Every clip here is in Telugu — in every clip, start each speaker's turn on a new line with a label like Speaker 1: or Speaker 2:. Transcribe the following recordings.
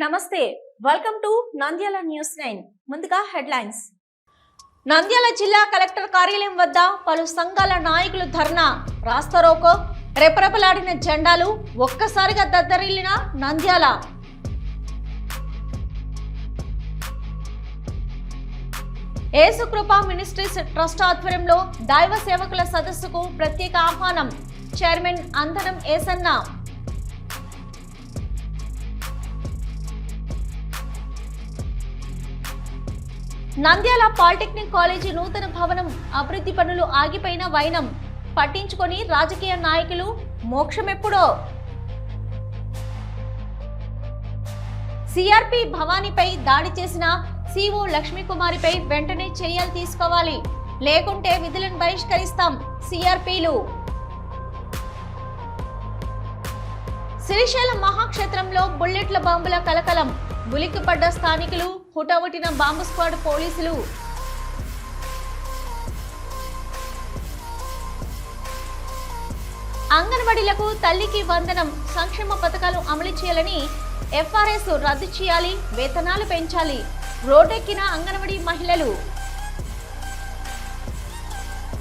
Speaker 1: నమస్తే వెల్కమ్ టు నంద్యాల న్యూస్ 9 ముందుగా హెడ్లైన్స్ నంద్యాల జిల్లా కలెక్టర్ కార్యాలయం వద్ద పలు సంఘాల నాయకులు ధర్నా రాస్తారోకో రెపరెపలాడిన జెండాలు ఒక్కసారిగా దద్దరిల్లిన నంద్యాల యేసుకృప మినిస్ట్రీస్ ట్రస్ట్ ఆధ్వర్యంలో దైవ సేవకుల సదస్సుకు ప్రత్యేక ఆహ్వానం chairman Andanam Esanna Nandyal polytechnic college నూతన భవనం అభివృద్ధి పనులు ఆగిపోయిన వైనం పట్టించుకొని రాజకీయ నాయకులు మోక్షమెప్పుడో సిఆర్పి భవానీపై దాడి చేసిన సిఓ లక్ష్మీకుమారిపై వెంటనే చర్యలు తీసుకోవాలి లేకుంటే విధులను బహిష్కరిస్తాం సిఆర్పిలు శ్రీశైలం మహాక్షేత్రంలో బుల్లెట్ల బాంబుల కలకలం ఉలిక్కిపడ్డ స్థానికులు హుటాహుటిన బాంబు స్క్వాడ్ పోలీసులు అంగన్వాడీలకు తల్లికి వందనం సంక్షేమ పథకాలు అమలు చేయాలని ఎఫ్ఆర్ఎస్ రద్దు చేయాలి వేతనాలు పెంచాలి రోడ్డెక్కిన అంగన్వాడీ మహిళలు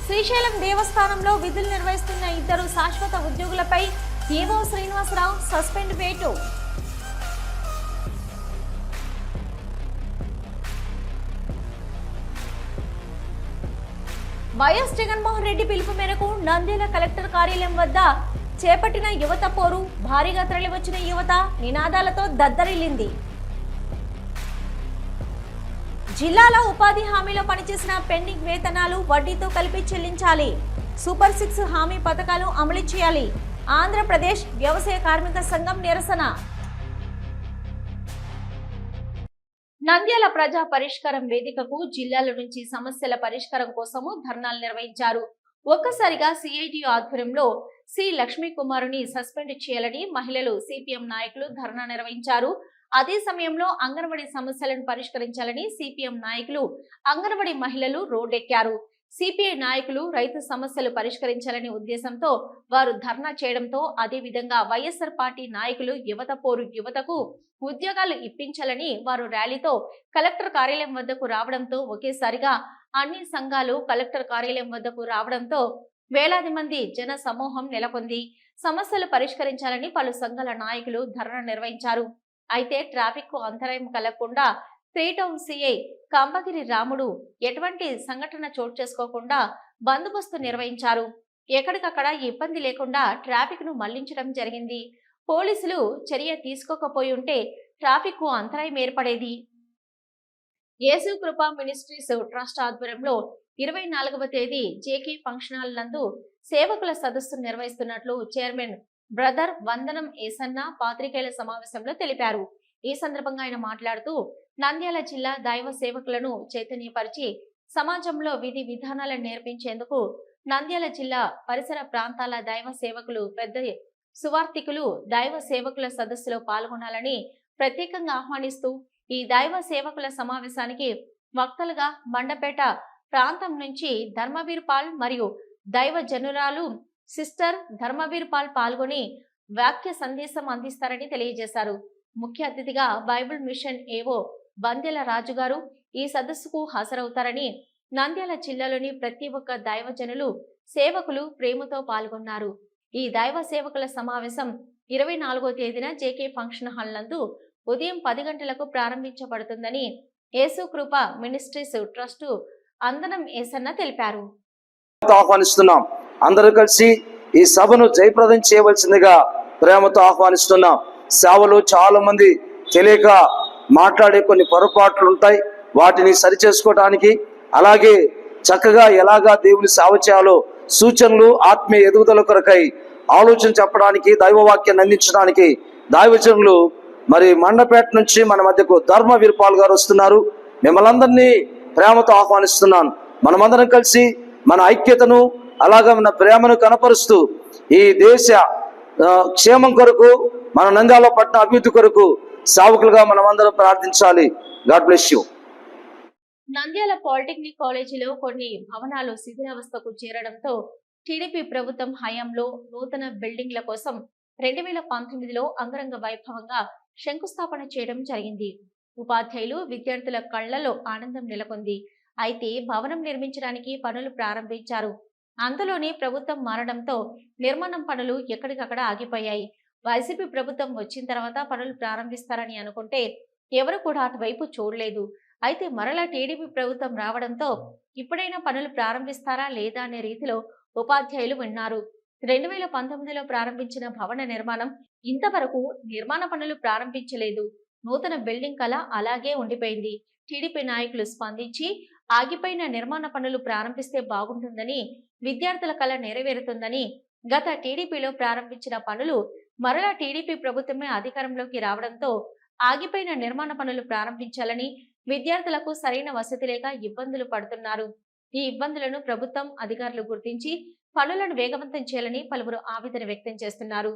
Speaker 1: శ్రీశైలం దేవస్థానంలో విధులు నిర్వహిస్తున్న ఇద్దరు శాశ్వత ఉద్యోగులపై ఈవో శ్రీనివాసరావు సస్పెండ్ వేటు వైఎస్ జగన్మోహన్ రెడ్డి పిలుపు మేరకు నంద్యాల కలెక్టర్ కార్యాలయం వద్ద చేపట్టిన యువత పోరు భారీగా తరలివచ్చిన యువత నినాదాలతో దద్దరిల్లింది. జిల్లాలో ఉపాధి హామీలో పనిచేసిన పెండింగ్ వేతనాలు వడ్డీతో కలిపి చెల్లించాలి. సూపర్ 6 హామీ పథకాలు అమలు చేయాలి. ఆంధ్రప్రదేశ్ వ్యవసాయ కార్మిక సంఘం నిరసన. నంద్యాల ప్రజా పరిష్కారం వేదికకు జిల్లాల నుంచి సమస్యల పరిష్కారం కోసము ధర్నాలు నిర్వహించారు. ఒక్కసారిగా సిఐటియు ఆధ్వర్యంలో సి లక్ష్మీకుమారుని సస్పెండ్ చేయాలని మహిళలు సిపిఎం నాయకులు ధర్నా నిర్వహించారు. అదే సమయంలో అంగన్వాడీ సమస్యలను పరిష్కరించాలని సిపిఎం నాయకులు అంగన్వాడీ మహిళలు రోడ్డెక్కారు. సిపిఐ నాయకులు రైతు సమస్యలు పరిష్కరించాలనే ఉద్దేశంతో వారు ధర్నా చేయడంతో అదే విధంగా వైఎస్ఆర్ పార్టీ నాయకులు యువత పోరు యువతకు ఉద్యోగాలు ఇప్పించాలని వారు ర్యాలీతో కలెక్టర్ కార్యాలయం వద్దకు రావడంతో ఒకేసారిగా అన్ని సంఘాలు కలెక్టర్ కార్యాలయం వద్దకు రావడంతో వేలాది మంది జన సమూహం నెలకొంది. సమస్యలు పరిష్కరించాలని పలు సంఘాల నాయకులు ధర్నా నిర్వహించారు. అయితే ట్రాఫిక్ కు అంతరాయం కలగకుండా 3 టౌన్ సిఐ కంబగిరి రాముడు ఎటువంటి సంఘటన చోటు చేసుకోకుండా బందోబస్తు నిర్వహించారు. ఎక్కడికక్కడ ఇబ్బంది లేకుండా ట్రాఫిక్ ను మళ్లించడం జరిగింది. పోలీసులు చర్య తీసుకోకపోయి ఉంటే ట్రాఫిక్ కు అంతరాయం ఏర్పడేది. యేసుకృప మినిస్ట్రీస్ ట్రస్ట్ ఆధ్వర్యంలో 24వ తేదీ జేకే ఫంక్షన్ హాల్ నందు సేవకుల సదస్సు నిర్వహిస్తున్నట్లు చైర్మన్ బ్రదర్ వందనం ఏసన్న పాత్రికేయుల సమావేశంలో తెలిపారు. ఈ సందర్భంగా ఆయన మాట్లాడుతూ నంద్యాల జిల్లా దైవ సేవకులను చైతన్యపరిచి సమాజంలో విధి విధానాలను నేర్పించేందుకు నంద్యాల జిల్లా పరిసర ప్రాంతాల దైవ సేవకులు పెద్ద సువార్థికులు దైవ సేవకుల సదస్సులో పాల్గొనాలని ప్రత్యేకంగా ఆహ్వానిస్తూ ఈ దైవ సేవకుల సమావేశానికి వక్తలుగా మండపేట ప్రాంతం నుంచి ధర్మవీర్ పాల్ మరియు దైవ జనురాలు సిస్టర్ ధర్మవీర్ పాల్ పాల్గొని వాక్య సందేశం అందిస్తారని తెలియజేశారు. ముఖ్య అతిథిగా బైబిల్ మిషన్ ఏవో బందెల రాజు గారు ఈ సదస్సుకు హాజరవుతారని నంద్యాల జిల్లాలోని ప్రతి ఒక్క దైవజనులు సేవకులు ప్రేమతో పాల్గొన్నారు. ఈ దైవ సేవకుల సమావేశం 24వ తేదీన జేకే ఫంక్షన్ హాల్ నందు ఉదయం 10 గంటలకు ప్రారంభించబడుతుందని యేసుకృప మినిస్ట్రీస్ ట్రస్ట్ అందనం ఏసన్న తెలిపారు.
Speaker 2: ఆహ్వానిస్తున్నాం. అందరూ కలిసి ఈ సభను జయప్రదం చేయవలసిందిగా ప్రేమతో ఆహ్వానిస్తున్నాం. సేవలు చాలా మంది తెలియక మాట్లాడే కొన్ని పొరపాట్లు ఉంటాయి. వాటిని సరిచేసుకోవడానికి అలాగే చక్కగా ఎలాగా దేవుని సేవ చేయాలో సూచనలు ఆత్మీయ ఎదుగుదల కొరకై ఆలోచన చెప్పడానికి దైవవాక్యాన్ని అందించడానికి దైవజనులు మరి మండపేట నుంచి మన మధ్యకు ధర్మవీర్ పాల్ గారు వస్తున్నారు. మిమ్మల్ని అందరినీ ప్రేమతో ఆహ్వానిస్తున్నాను. మనమందరం కలిసి మన ఐక్యతను అలాగే మన ప్రేమను కనపరుస్తూ ఈ దేశ క్షేమం కొరకు మన నంద్యాల పట్టణ అభివృద్ధి కొరకు సేవకులుగా మనమందరం ప్రార్థించాలి. God bless you.
Speaker 1: Nandyal polytechnic కాలేజీలో కొన్ని భవనాలు శిథిలావస్థకు చేరడంతో టీడీపీ ప్రభుత్వం హయాంలో నూతన బిల్డింగ్ల కోసం 2019లో అంగరంగ వైభవంగా శంకుస్థాపన చేయడం జరిగింది. ఉపాధ్యాయులు, విద్యార్థుల కళ్లలో ఆనందం నెలకొంది. అయితే భవనం నిర్మించడానికి పనులు ప్రారంభించారు. అంతలోనే ప్రభుత్వం మారడంతో నిర్మాణం పనులు ఎక్కడికక్కడ ఆగిపోయాయి. వైసీపీ ప్రభుత్వం వచ్చిన తర్వాత పనులు ప్రారంభిస్తారని అనుకుంటే ఎవరు కూడా అటువైపు చూడలేదు. అయితే మరలా టీడీపీ ప్రభుత్వం రావడంతో ఇప్పుడైనా పనులు ప్రారంభిస్తారా లేదా అనే రీతిలో ఉపాధ్యాయులు విన్నారు. 2019లో ప్రారంభించిన భవన నిర్మాణం ఇంతవరకు నిర్మాణ పనులు ప్రారంభించలేదు. నూతన బిల్డింగ్ కళ అలాగే ఉండిపోయింది. టీడీపీ నాయకులు స్పందించి ఆగిపోయిన నిర్మాణ పనులు ప్రారంభిస్తే బాగుంటుందని, విద్యార్థుల కళ నెరవేరుతుందని, గత టీడీపీలో ప్రారంభించిన పనులు మరలా టీడీపీ ప్రభుత్వమే అధికారంలోకి రావడంతో ఆగిపోయిన నిర్మాణ పనులు ప్రారంభించాలని, విద్యార్థులకు సరైన వసతి లేక ఇబ్బందులు పడుతున్నారు. ఈ ఇబ్బందులను ప్రభుత్వం అధికారులు గుర్తించి పనులను వేగవంతం చేయాలని పలువురు ఆవేదన వ్యక్తం చేస్తున్నారు.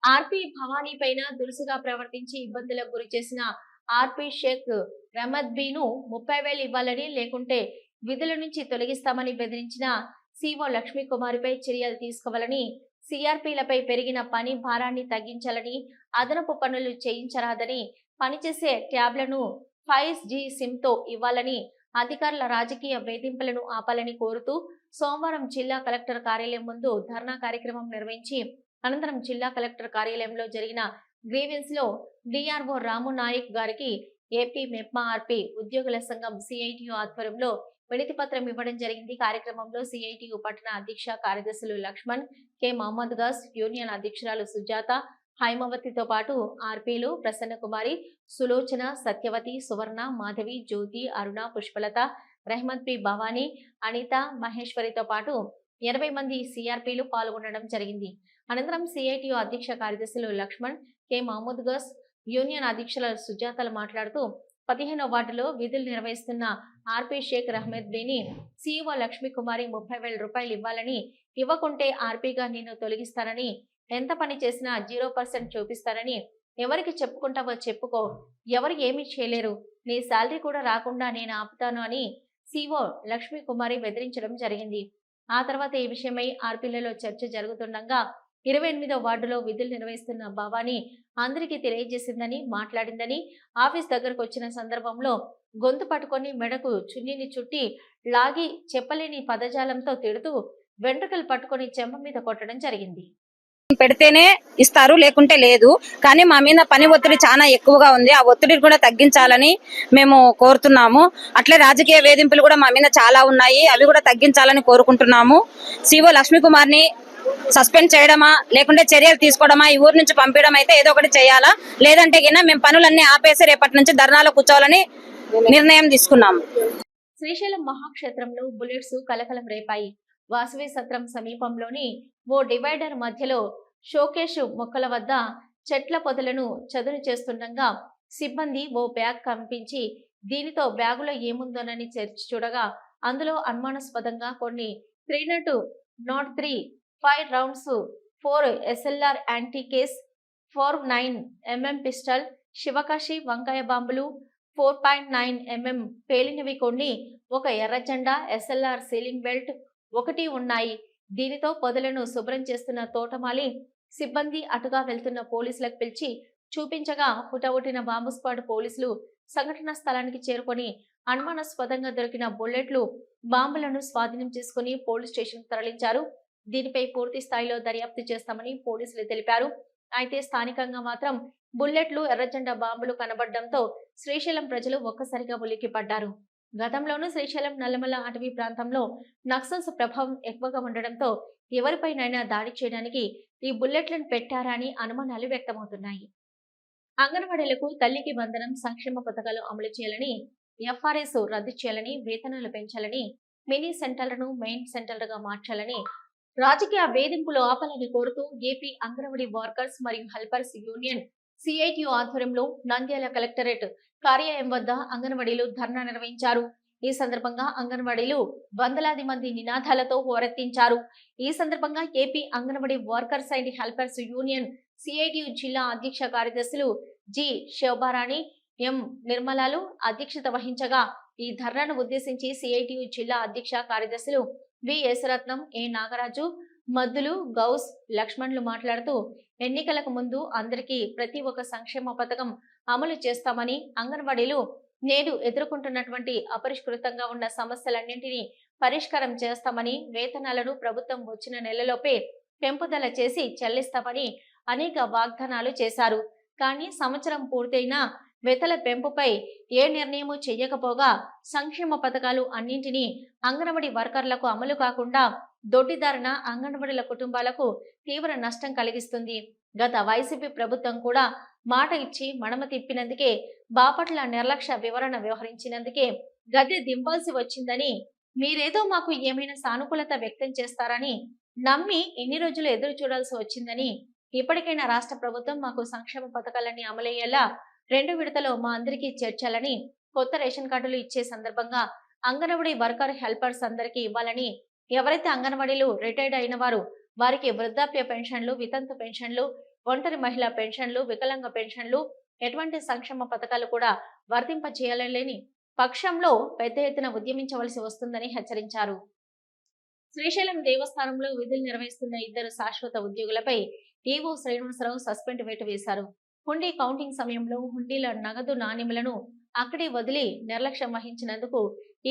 Speaker 1: ఆర్పీ భవానీ పైన దురుసుగా ప్రవర్తించి ఇబ్బందులకు గురి చేసిన ఆర్పీ షేక్ రహమద్బీను 30,000 ఇవ్వాలని, లేకుంటే విధుల నుంచి తొలగిస్తామని బెదిరించిన సిఓ లక్ష్మీకుమారిపై చర్యలు తీసుకోవాలని, సిఆర్పీలపై పెరిగిన పని భారాన్ని తగ్గించాలని, అదనపు పనులు చేయించరాదని, పనిచేసే ట్యాబ్లను 5G సిమ్తో ఇవ్వాలని, అధికారుల రాజకీయ వేధింపులను ఆపాలని కోరుతూ సోమవారం జిల్లా కలెక్టర్ కార్యాలయం ముందు ధర్నా కార్యక్రమం నిర్వహించి అనంతరం జిల్లా కలెక్టర్ కార్యాలయంలో జరిగిన గ్రీవెన్స్ లో డిఆర్ఓ రాము నాయక్ గారికి ఏపీ మెప్మా ఆర్పీ ఉద్యోగుల సంఘం సిఐటియు ఆధ్వర్యంలో వినతి పత్రం ఇవ్వడం జరిగింది. కార్యక్రమంలో సిఐటియు పట్టణ అధ్యక్ష కార్యదర్శులు లక్ష్మణ్, కె మహమ్మద్ గస్, యూనియన్ అధ్యక్షురాలు సుజాత, హైమవతితో పాటు ఆర్పీలు ప్రసన్న కుమారి, సులోచన, సత్యవతి, సువర్ణ, మాధవి, జ్యోతి, అరుణ, పుష్పలత, రెహమత్ బి భవానీ, అనిత, మహేశ్వరితో పాటు 80 మంది సిఆర్పీలు పాల్గొనడం జరిగింది. అనంతరం సిఐటియు అధ్యక్ష కార్యదర్శులు లక్ష్మణ్, కె మహమ్మద్ గస్, యూనియన్ అధ్యక్షుల సుజాతలు మాట్లాడుతూ 15వ వార్డులో విధులు నిర్వహిస్తున్న ఆర్పీ షేక్ రహమద్బీని సిఇఓ లక్ష్మీకుమారి 30,000 రూపాయలు ఇవ్వాలని, ఇవ్వకుంటే ఆర్పీగా నేను తొలగిస్తానని, ఎంత పని చేసినా 0% చూపిస్తానని, ఎవరికి చెప్పుకుంటావో చెప్పుకో, ఎవరు ఏమీ చేయలేరు, నీ శాలరీ కూడా రాకుండా నేను ఆపుతాను అని సిఇఓ లక్ష్మీకుమారి బెదిరించడం జరిగింది. ఆ తర్వాత ఈ విషయమై ఆర్పీలలో చర్చ జరుగుతుండగా 28వ వార్డులో విధులు నిర్వహిస్తున్న భవానీ అందరికీ తెలియజేసిందని, మాట్లాడిందని, ఆఫీస్ దగ్గరకు వచ్చిన సందర్భంలో గొంతు పట్టుకొని మెడకు చున్నీని చుట్టి లాగి చెప్పలేని పదజాలంతో తిడుతూ వెంట్రుకలు పట్టుకొని చెంప మీద కొట్టడం జరిగింది.
Speaker 3: పెడితేనే ఇస్తారు, లేకుంటే లేదు. కానీ మా మీద పని ఒత్తిడి చాలా ఎక్కువగా ఉంది. ఆ ఒత్తిడిని కూడా తగ్గించాలని మేము కోరుతున్నాము. అట్లే రాజకీయ వేధింపులు కూడా మా మీద చాలా ఉన్నాయి, అవి కూడా తగ్గించాలని కోరుకుంటున్నాము. సిఓ లక్ష్మీకుమార్ని సస్పెండ్ చేయడమా, లేకుంటే చర్యలు తీసుకోవడమా, ఈ ఊరు నుంచి పంపించడం అయితే ఏదో ఒకటి చేయాలా, లేదంటే గిన మేము పనులన్నీ ఆపేసి రేపటి నుంచి ధర్నాలో కూర్చోవాలని నిర్ణయం తీసుకున్నాము.
Speaker 1: శ్రీశైలం మహాక్షేత్రంలో బుల్లెట్స్ కలకలం రేపాయి. వాసవి సత్రం సమీపంలోని ఓ డివైడర్ మధ్యలో షోకేష్ మొక్కల వద్ద చెట్ల పొదలను చదును చేస్తుండగా సిబ్బంది ఓ బ్యాగ్ కనిపించి దీనితో బ్యాగులో ఏముందోనని తెరిచి చూడగా అందులో అనుమానాస్పదంగా కొన్ని 303 5 rounds 4 SLR anti case 4.9mm pistol, Sivakasi వంకాయ బాంబులు 4.9mm పేలినవి కొన్ని, ఒక ఎర్ర జెండా, SLR సీలింగ్ బెల్ట్ ఒకటి ఉన్నాయి. దీనితో పొదలను శుభ్రం చేస్తున్న తోటమాలి సిబ్బంది అటుగా వెళ్తున్న పోలీసులకు పిలిచి చూపించగా హుటహుటిన బాంబు స్క్వాడ్ పోలీసులు సంఘటన స్థలానికి చేరుకొని అనుమానాస్పదంగా దొరికిన బుల్లెట్లు, బాంబులను స్వాధీనం చేసుకుని పోలీస్ స్టేషన్ తరలించారు. దీనిపై పూర్తి స్థాయిలో దర్యాప్తు చేస్తామని పోలీసులు తెలిపారు. అయితే స్థానికంగా మాత్రం బుల్లెట్లు, ఎర్రజెండా బాంబులు కనబడడంతో శ్రీశైలం ప్రజలు ఒక్కసారిగా ఉలిక్కిపడ్డారు. గతంలోనూ శ్రీశైలం నల్లమల అటవీ ప్రాంతంలో నక్సల్స్ ప్రభావం ఎక్కువగా ఉండడంతో ఎవరిపైనైనా దాడి చేయడానికి ఈ బుల్లెట్లను పెట్టారా అని అనుమానాలు వ్యక్తమవుతున్నాయి. అంగన్వాడీలకు తల్లికి వందనం సంక్షేమ పథకాలు అమలు చేయాలని, ఎఫ్ఆర్ఎస్ రద్దు చేయాలని, వేతనాలు పెంచాలని, మినీ సెంటర్లను మెయిన్ సెంటర్లుగా మార్చాలని, రాజకీయ వేధింపులు ఆపాలని కోరుతూ ఏపీ అంగన్వాడీ వర్కర్స్ మరియు హెల్పర్స్ యూనియన్ సిఐటియు ఆధ్వర్యంలో నంద్యాల కలెక్టరేట్ కార్యాలయం వద్ద అంగన్వాడీలు ధర్నా నిర్వహించారు. ఈ సందర్భంగా అంగన్వాడీలు వందలాది మంది నినాదాలతో హోరెత్తించారు. ఈ సందర్భంగా AP anganwadi workers and helpers union CITU జిల్లా అధ్యక్ష కార్యదర్శులు జి శోభారాణి, ఎం నిర్మలాలు అధ్యక్షత వహించగా ఈ ధర్నాను ఉద్దేశించి సిఐటియు జిల్లా అధ్యక్ష కార్యదర్శులు వి యశరత్నం, ఏ నాగరాజు, మద్దులు, గౌస్, లక్ష్మణ్లు మాట్లాడుతూ ఎన్నికలకు ముందు అందరికీ ప్రతి ఒక్క సంక్షేమ పథకం అమలు చేస్తామని, అంగన్వాడీలు నేడు ఎదుర్కొంటున్నటువంటి అపరిష్కృతంగా ఉన్న సమస్యలన్నింటినీ పరిష్కారం చేస్తామని, వేతనాలను ప్రభుత్వం వచ్చిన నెలలోపే పెంపుదల చేసి చెల్లిస్తామని అనేక వాగ్దానాలు చేశారు. కానీ సంవత్సరం పూర్తయినా వేతల పెంపుపై ఏ నిర్ణయము చేయకపోగా సంక్షేమ పథకాలు అన్నింటినీ అంగన్వాడీ వర్కర్లకు అమలు కాకుండా దొడ్డిదారిన అంగన్వాడీల కుటుంబాలకు తీవ్ర నష్టం కలిగిస్తుంది. గత వైసీపీ ప్రభుత్వం కూడా మాట ఇచ్చి మడమ తిప్పినందుకే, బాపట్ల నిర్లక్ష్య వివరణ వ్యవహరించినందుకే గద్దె దింపాల్సి వచ్చిందని, మీరేదో మాకు ఏమైనా సానుకూలత వ్యక్తం చేస్తారని నమ్మి ఇన్ని రోజులు ఎదురు చూడాల్సి వచ్చిందని, ఇప్పటికైనా రాష్ట్ర ప్రభుత్వం మాకు సంక్షేమ పథకాలన్నీ అమలయ్యేలా 2 విడతలో మా అందరికీ చేర్చాలని, కొత్త రేషన్ కార్డులు ఇచ్చే సందర్భంగా అంగన్వాడీ వర్కర్ హెల్పర్స్ అందరికీ ఇవ్వాలని, ఎవరైతే అంగన్వాడీలు రిటైర్డ్ అయిన వారికి వృద్ధాప్య పెన్షన్లు, వితంతు పెన్షన్లు, ఒంటరి మహిళా పెన్షన్లు, వికలాంగ పెన్షన్లు, ఎటువంటి సంక్షేమ పథకాలు కూడా వర్తింపజేయాలని పక్షంలో పెద్ద ఎత్తున ఉద్యమించవలసి వస్తుందని హెచ్చరించారు. శ్రీశైలం దేవస్థానంలో విధులు నిర్వహిస్తున్న 2 శాశ్వత ఉద్యోగులపై ఈవో శ్రీనివాసరావు సస్పెండ్ వేటు వేశారు. హుండీ కౌంటింగ్ సమయంలో హుండీల నగదు నాణ్యములను అక్కడే వదిలి నిర్లక్ష్యం వహించినందుకు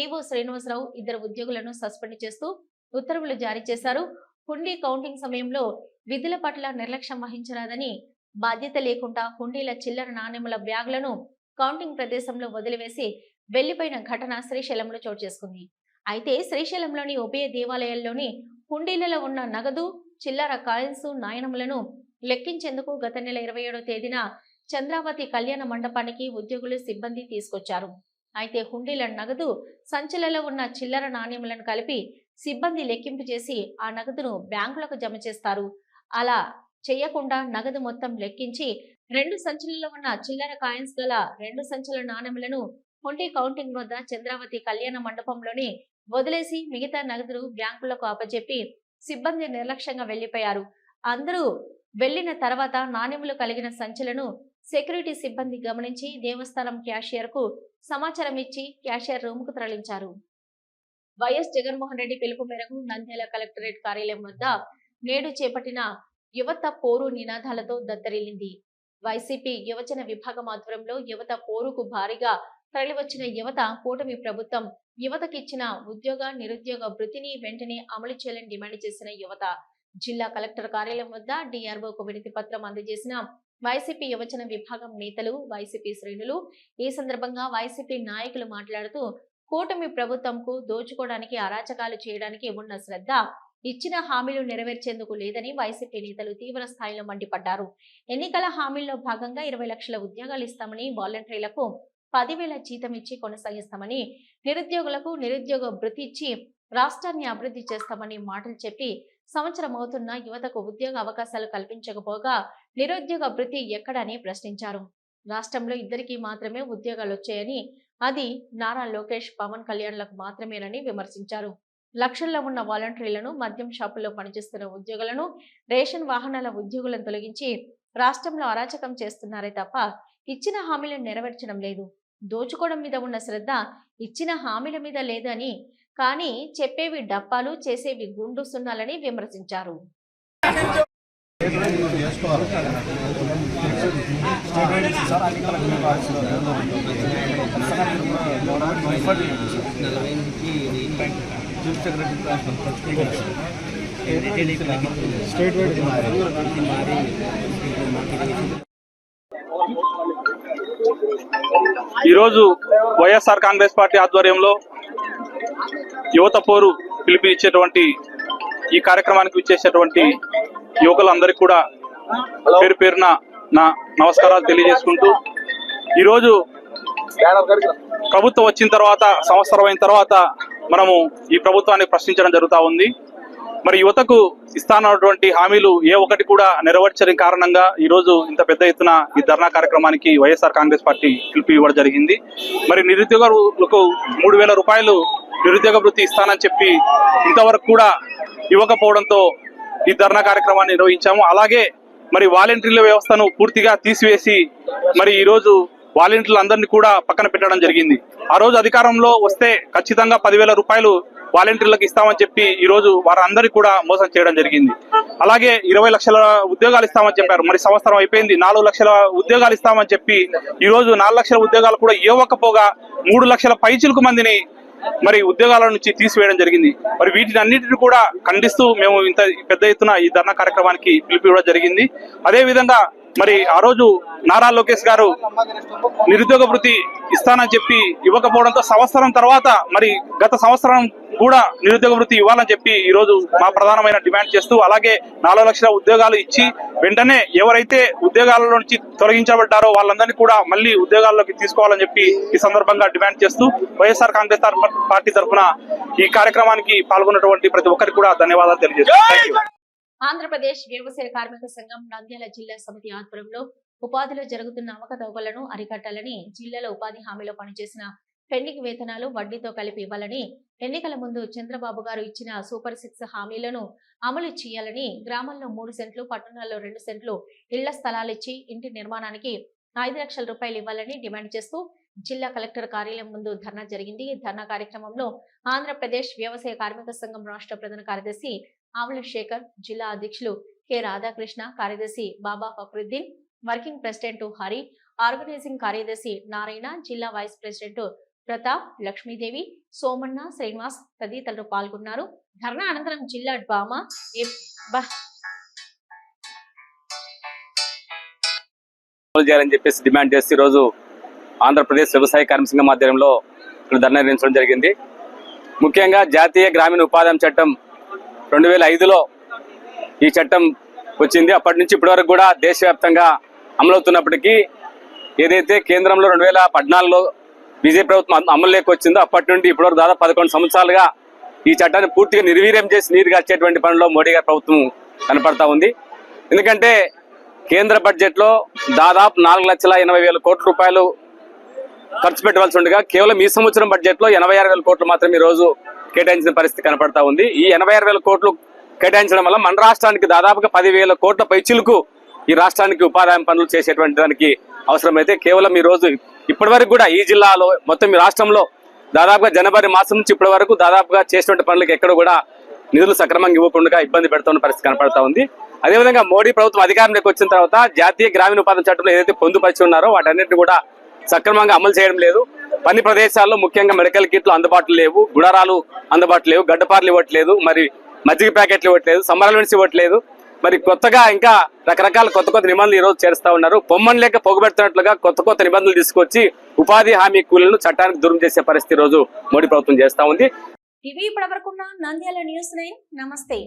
Speaker 1: ఈవో శ్రీనివాసరావు 2 ఉద్యోగులను సస్పెండ్ చేస్తూ ఉత్తర్వులు జారీ చేశారు. హుండీ కౌంటింగ్ సమయంలో విధుల పట్ల నిర్లక్ష్యం వహించరాదని, బాధ్యత లేకుండా హుండీల చిల్లర నాణ్యముల బ్యాగులను కౌంటింగ్ ప్రదేశంలో వదిలివేసి వెళ్లిపోయిన ఘటన శ్రీశైలంలో చోటు చేసుకుంది. అయితే శ్రీశైలంలోని ఉభయ దేవాలయాల్లోని హుండీలలో ఉన్న నగదు, చిల్లర కాయిన్స్, నాణ్యములను లెక్కించేందుకు గత నెల 27వ తేదీన చంద్రావతి కళ్యాణ మండపానికి ఉద్యోగులు సిబ్బంది తీసుకొచ్చారు. అయితే హుండీల నగదు సంచులలో ఉన్న చిల్లర నాణ్యములను కలిపి సిబ్బంది లెక్కింపు చేసి ఆ నగదును బ్యాంకులకు జమ చేస్తారు. అలా చేయకుండా నగదు మొత్తం లెక్కించి 2 సంచులలో ఉన్న చిల్లర కాయిన్స్ గల 2 సంచుల నాణ్యములను హుండీ కౌంటింగ్ వద్ద చంద్రావతి కళ్యాణ మండపంలోని వదిలేసి మిగతా నగదును బ్యాంకులకు అప్పచెప్పి సిబ్బంది నిర్లక్ష్యంగా వెళ్లిపోయారు. అందరూ వెళ్లిన తర్వాత నాణ్యములు కలిగిన సంచులను సెక్యూరిటీ సిబ్బంది గమనించి దేవస్థానం క్యాషియర్ కు సమాచారం ఇచ్చి క్యాషియర్ రూమ్ కు తరలించారు. వైఎస్ జగన్మోహన్ రెడ్డి పిలుపు మేరకు నంద్యాల కలెక్టరేట్ కార్యాలయం వద్ద నేడు చేపట్టిన యువత పోరు నినాదాలతో దద్దరిల్లింది. వైసీపీ యువజన విభాగం ఆధ్వర్యంలో యువత పోరుకు భారీగా తరలివచ్చిన యువత, కూటమి ప్రభుత్వం యువతకిచ్చిన ఉద్యోగ, నిరుద్యోగ భృతిని వెంటనే అమలు చేయాలని డిమాండ్ చేసిన యువత జిల్లా కలెక్టర్ కార్యాలయం వద్ద డిఆర్ఓకు వినతి పత్రం అందజేసిన వైసీపీ యువజన విభాగం నేతలు, వైసీపీ శ్రేణులు. ఈ సందర్భంగా వైసీపీ నాయకులు మాట్లాడుతూ కూటమి ప్రభుత్వంకు దోచుకోవడానికి, అరాచకాలు చేయడానికి ఉన్న శ్రద్ధ ఇచ్చిన హామీలు నెరవేర్చేందుకు లేదని వైసీపీ నేతలు తీవ్ర స్థాయిలో మండిపడ్డారు. ఎన్నికల హామీల్లో భాగంగా 20 లక్షల ఉద్యోగాలు ఇస్తామని, వాలంటీర్లకు 10,000 జీతం ఇచ్చి కొనసాగిస్తామని, నిరుద్యోగులకు నిరుద్యోగ భృతి ఇచ్చి రాష్ట్రాన్ని అభివృద్ధి చేస్తామని మాటలు చెప్పి సంవత్సరం అవుతున్న యువతకు ఉద్యోగ అవకాశాలు కల్పించకపోగా నిరుద్యోగ భృతి ఎక్కడని ప్రశ్నించారు. రాష్ట్రంలో 2కి మాత్రమే ఉద్యోగాలు వచ్చాయని, అది నారా లోకేష్, పవన్ కళ్యాణ్లకు మాత్రమేనని విమర్శించారు. లక్షల్లో ఉన్న వాలంటీర్లను, మద్యం షాపుల్లో పనిచేస్తున్న ఉద్యోగులను, రేషన్ వాహనాల ఉద్యోగులను తొలగించి రాష్ట్రంలో అరాచకం చేస్తున్నారే తప్ప ఇచ్చిన హామీలను నెరవేర్చడం లేదు. దోచుకోవడం మీద ఉన్న శ్రద్ధ ఇచ్చిన హామీల మీద లేదని, కానీ చెప్పేవి డప్పాలు, చేసేవి గుండు సున్నాలని విమర్శించారు.
Speaker 4: స్టేట్ వైడ్
Speaker 5: ఈరోజు వైఎస్ఆర్ కాంగ్రెస్ పార్టీ ఆధ్వర్యంలో యువత పోరు పిలుపునిచ్చేటువంటి ఈ కార్యక్రమానికి విచ్చేసేటువంటి యువకులందరికీ కూడా పేరు పేరున నా నమస్కారాలు తెలియజేసుకుంటూ ఈరోజు ప్రభుత్వం వచ్చిన తర్వాత సంవత్సరం అయిన తర్వాత మనము ఈ ప్రభుత్వాన్ని ప్రశ్నించడం జరుగుతూ ఉంది. మరి యువతకు ఇస్తానటువంటి హామీలు ఏ ఒక్కటి కూడా నెరవేర్చని కారణంగా ఈరోజు ఇంత పెద్ద ఎత్తున ఈ ధర్నా కార్యక్రమానికి వైఎస్ఆర్ కాంగ్రెస్ పార్టీ పిలుపు ఇవ్వడం జరిగింది. మరి నిరుద్యోగులకు 3,000 రూపాయలు నిరుద్యోగ వృత్తి ఇస్తానని చెప్పి ఇంతవరకు కూడా ఇవ్వకపోవడంతో ఈ ధర్నా కార్యక్రమాన్ని నిర్వహించాము. అలాగే మరి వాలంటీర్ల వ్యవస్థను పూర్తిగా తీసివేసి మరి ఈరోజు వాలంటీర్లందరినీ కూడా పక్కన పెట్టడం జరిగింది. ఆ రోజు అధికారంలో వస్తే ఖచ్చితంగా 10,000 రూపాయలు వాలంటీర్లకు ఇస్తామని చెప్పి ఈ రోజు వారందరికీ కూడా మోసం చేయడం జరిగింది. అలాగే 20 లక్షల ఉద్యోగాలు ఇస్తామని చెప్పారు. మరి సంవత్సరం అయిపోయింది, 4 లక్షల ఉద్యోగాలు ఇస్తామని చెప్పి ఈ రోజు 4 లక్షల ఉద్యోగాలు కూడా ఇవ్వకపోగా 3 లక్షల పైచిలకు మందిని మరి ఉద్యోగాల నుంచి తీసివేయడం జరిగింది. మరి వీటిని అన్నిటిని కూడా ఖండిస్తూ మేము ఇంత పెద్ద ఎత్తున ఈ ధర్నా కార్యక్రమానికి పిలుపు ఇవ్వడం జరిగింది. అదే విధంగా మరి ఆ రోజు నారా లోకేష్ గారు నిరుద్యోగ వృత్తి ఇస్తానని చెప్పి ఇవ్వకపోవడంతో సంవత్సరం తర్వాత మరి గత సంవత్సరం కూడా నిరుద్యోగ వృత్తి ఇవ్వాలని చెప్పి ఈ రోజు మా ప్రధానమైన డిమాండ్ చేస్తూ, అలాగే 4 లక్షల ఉద్యోగాలు ఇచ్చి వెంటనే ఎవరైతే ఉద్యోగాల నుంచి తొలగించబడ్డారో వాళ్ళందరినీ కూడా మళ్ళీ ఉద్యోగాల్లోకి తీసుకోవాలని చెప్పి ఈ సందర్భంగా డిమాండ్ చేస్తూ వైఎస్ఆర్ కాంగ్రెస్ పార్టీ తరఫున ఈ కార్యక్రమానికి పాల్గొన్నటువంటి ప్రతి ఒక్కరికి కూడా ధన్యవాదాలు తెలియజేస్తున్నాను.
Speaker 1: ఆంధ్రప్రదేశ్ వ్యవసాయ కార్మిక సంఘం నంద్యాల జిల్లా సమితి ఆధ్వర్యంలో ఉపాధిలో జరుగుతున్న అవకతవకలను అరికట్టాలని, జిల్లాలో ఉపాధి హామీలో పనిచేసిన పెండింగ్ వేతనాలు వడ్డీతో కలిపి ఇవ్వాలని, ఎన్నికల ముందు చంద్రబాబు గారు ఇచ్చిన సూపర్ 6 హామీలను అమలు చేయాలని, గ్రామాల్లో 3 సెంట్లు, పట్టణాల్లో 2 సెంట్లు ఇళ్ల స్థలాలిచ్చి ఇంటి నిర్మాణానికి 5 లక్షల రూపాయలు ఇవ్వాలని డిమాండ్ చేస్తూ జిల్లా కలెక్టర్ కార్యాలయం ముందు ధర్నా జరిగింది. ఈ ధర్నా కార్యక్రమంలో ఆంధ్రప్రదేశ్ వ్యవసాయ కార్మిక సంఘం రాష్ట్ర ప్రధాన కార్యదర్శి ఆవుల శేఖర్, జిల్లా అధ్యక్షులు కె రాధాకృష్ణ, కార్యదర్శి Baba Fakruddin, working president Hari, organising కార్యదర్శి నారాయణ, జిల్లా వైస్ ప్రెసిడెంట్ ప్రతాప్, లక్ష్మీదేవి, సోమన్న, శ్రీనివాస్ తదితరులు పాల్గొన్నారు. ధర్నా అనంతరం జిల్లా డ్వామా
Speaker 6: చేయాలని చెప్పేసి డిమాండ్ చేసి ఈరోజు ఆంధ్రప్రదేశ్ వ్యవసాయ కార్మిక సంఘం ఆధ్వర్యంలో ఇక్కడ ధర్నా నిర్వహించడం జరిగింది. ముఖ్యంగా జాతీయ గ్రామీణ ఉపాధి హామీ చట్టం 2005లో ఈ చట్టం వచ్చింది. అప్పటి నుంచి ఇప్పటి వరకు కూడా దేశవ్యాప్తంగా అమలవుతున్నప్పటికీ ఏదైతే కేంద్రంలో 2014లో బీజేపీ ప్రభుత్వం అమలులోకి వచ్చిందో అప్పటి నుండి ఇప్పటివరకు దాదాపు 11 సంవత్సరాలుగా ఈ చట్టాన్ని పూర్తిగా నిర్వీర్యం చేసి నీరుగా వచ్చేటువంటి పనిలో మోడీ గారి ప్రభుత్వం కనపడతా ఉంది. ఎందుకంటే కేంద్ర బడ్జెట్లో దాదాపు 4,80,000 కోట్ల రూపాయలు ఖర్చు పెట్టవలసి ఉండగా కేవలం ఈ సంవత్సరం బడ్జెట్లో 86,000 కోట్లు మాత్రమే ఈ రోజు కేటాయించిన పరిస్థితి కనపడతా ఉంది. ఈ 86,000 కోట్లు కేటాయించడం వల్ల మన రాష్ట్రానికి దాదాపుగా 10,000 కోట్ల పైచిలకు ఈ రాష్ట్రానికి ఉపాధి హామీ పనులు చేసేటువంటి దానికి అవసరమైతే కేవలం ఈ రోజు ఇప్పటి వరకు కూడా ఈ జిల్లాలో మొత్తం ఈ రాష్ట్రంలో దాదాపుగా జనవరి మాసం నుంచి ఇప్పటి వరకు దాదాపుగా చేసినటువంటి పనులకు ఎక్కడ కూడా నిధులు సక్రమంగా ఇవ్వకుండా ఇబ్బంది పెడుతున్న పరిస్థితి కనపడతా ఉంది. అదేవిధంగా మోడీ ప్రభుత్వం అధికారంలోకి వచ్చిన తర్వాత జాతీయ గ్రామీణ ఉపాధి చట్టంలో ఏదైతే పొందుపరిచి ఉన్నారో వాటన్నిటిని కూడా సక్రమంగా అమలు చేయడం లేదు. పని ప్రదేశాల్లో ముఖ్యంగా మెడికల్ కిట్లు అందుబాటులో లేవు, గుడారాలు అందుబాటులో లేవు, గడ్డపార్లు ఇవ్వట్లేదు, మరి మజ్జిగ ప్యాకెట్లు ఇవ్వట్లేదు, సమ్మర్ అలవెన్స్ ఇవ్వట్లేదు. మరి కొత్తగా ఇంకా రకరకాల కొత్త నిబంధనలు ఈ రోజు చేరుస్తా ఉన్నారు. పొమ్మని లేక పొగబెడుతున్నట్లుగా కొత్త నిబంధనలు తీసుకొచ్చి ఉపాధి హామీ కూలీలను చట్టానికి దూరం చేసే పరిస్థితి రోజు మోడీ ప్రభుత్వం చేస్తా ఉంది.
Speaker 1: ఇవి ఇప్పటివరకున్న నంద్యాల న్యూస్ 9. నమస్తే.